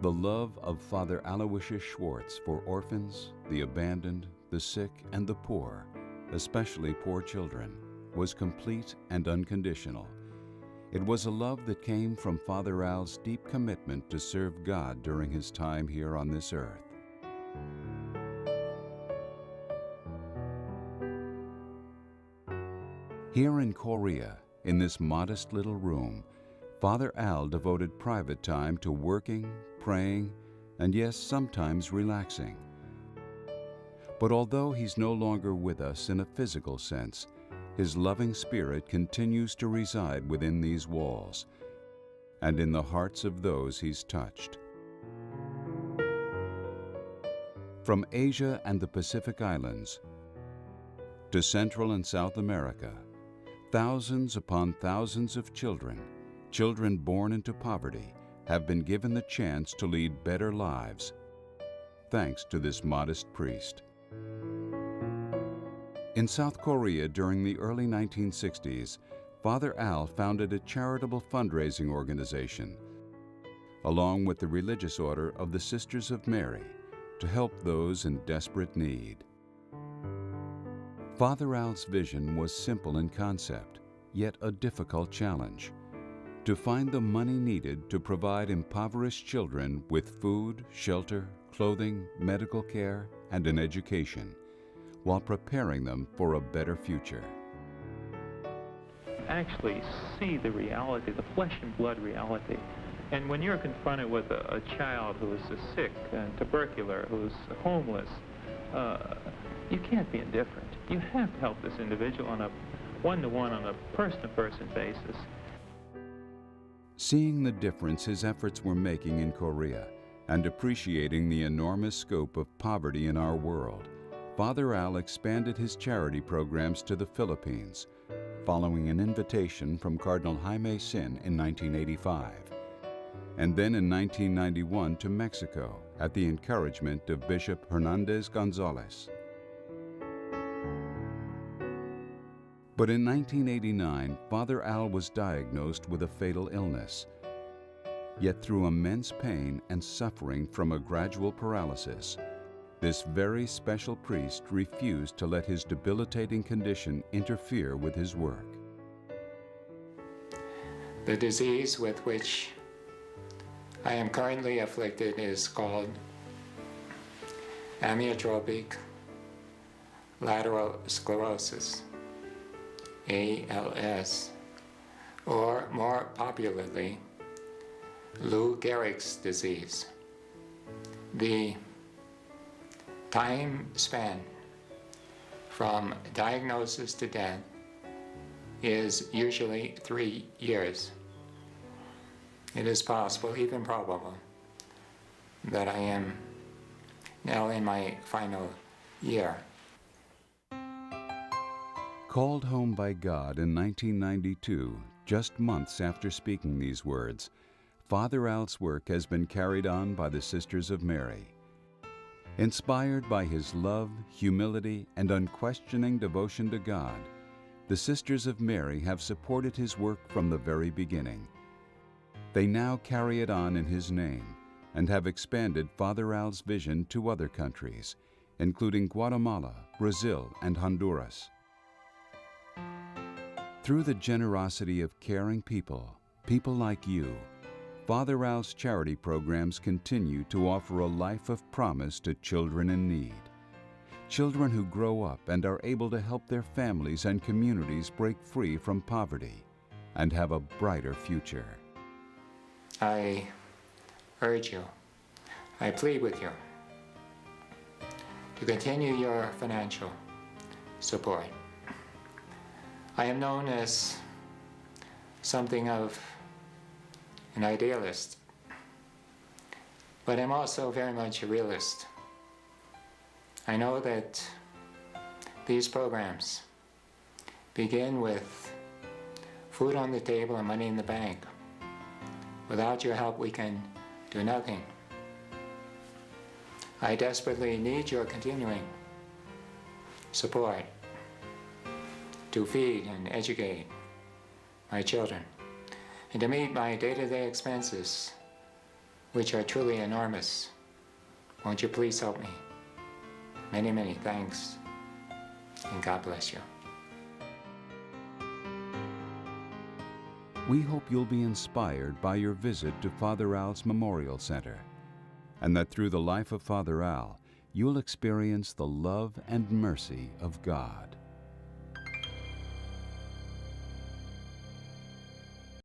The love of Father Aloysius Schwartz for orphans, the abandoned, the sick, and the poor, especially poor children, was complete and unconditional. It was a love that came from Father Al's deep commitment to serve God during his time here on this earth. Here in Korea, in this modest little room, Father Al devoted private time to working, praying, and yes, sometimes relaxing. But although he's no longer with us in a physical sense, his loving spirit continues to reside within these walls and in the hearts of those he's touched. From Asia and the Pacific Islands to Central and South America, thousands upon thousands of children born into poverty, have been given the chance to lead better lives, thanks to this modest priest. In South Korea during the early 1960s, Father Al founded a charitable fundraising organization, along with the religious order of the Sisters of Mary, to help those in desperate need. Father Al's vision was simple in concept, yet a difficult challenge: to find the money needed to provide impoverished children with food, shelter, clothing, medical care, and an education, while preparing them for a better future. Actually see the reality, the flesh and blood reality. And when you're confronted with a child who is sick and tubercular, who's homeless, you can't be indifferent. You have to help this individual on a one-to-one, on a person-to-person basis. Seeing the difference his efforts were making in Korea and appreciating the enormous scope of poverty in our world, Father Al expanded his charity programs to the Philippines, following an invitation from Cardinal Jaime Sin in 1985, and then in 1991 to Mexico at the encouragement of Bishop Hernandez Gonzalez. But in 1989, Father Al was diagnosed with a fatal illness. Yet through immense pain and suffering from a gradual paralysis, this very special priest refused to let his debilitating condition interfere with his work. The disease with which I am currently afflicted is called amyotrophic lateral sclerosis, ALS, or more popularly, Lou Gehrig's disease. The time span from diagnosis to death is usually 3 years. It is possible, even probable, that I am now in my final year. Called home by God in 1992, just months after speaking these words, Father Al's work has been carried on by the Sisters of Mary. Inspired by his love, humility, and unquestioning devotion to God, the Sisters of Mary have supported his work from the very beginning. They now carry it on in his name and have expanded Father Al's vision to other countries, including Guatemala, Brazil, and Honduras. Through the generosity of caring people like you, Father Al's charity programs continue to offer a life of promise to children in need. Children who grow up and are able to help their families and communities break free from poverty and have a brighter future. I urge you, I plead with you to continue your financial support. I am known as something of an idealist, but I'm also very much a realist. I know that these programs begin with food on the table and money in the bank. Without your help, we can do nothing. I desperately need your continuing support to feed and educate my children and to meet my day-to-day expenses which are truly enormous. Won't you please help me? Many, many thanks, and God bless you. We hope you'll be inspired by your visit to Father Al's Memorial Center, and that through the life of Father Al, you'll experience the love and mercy of God.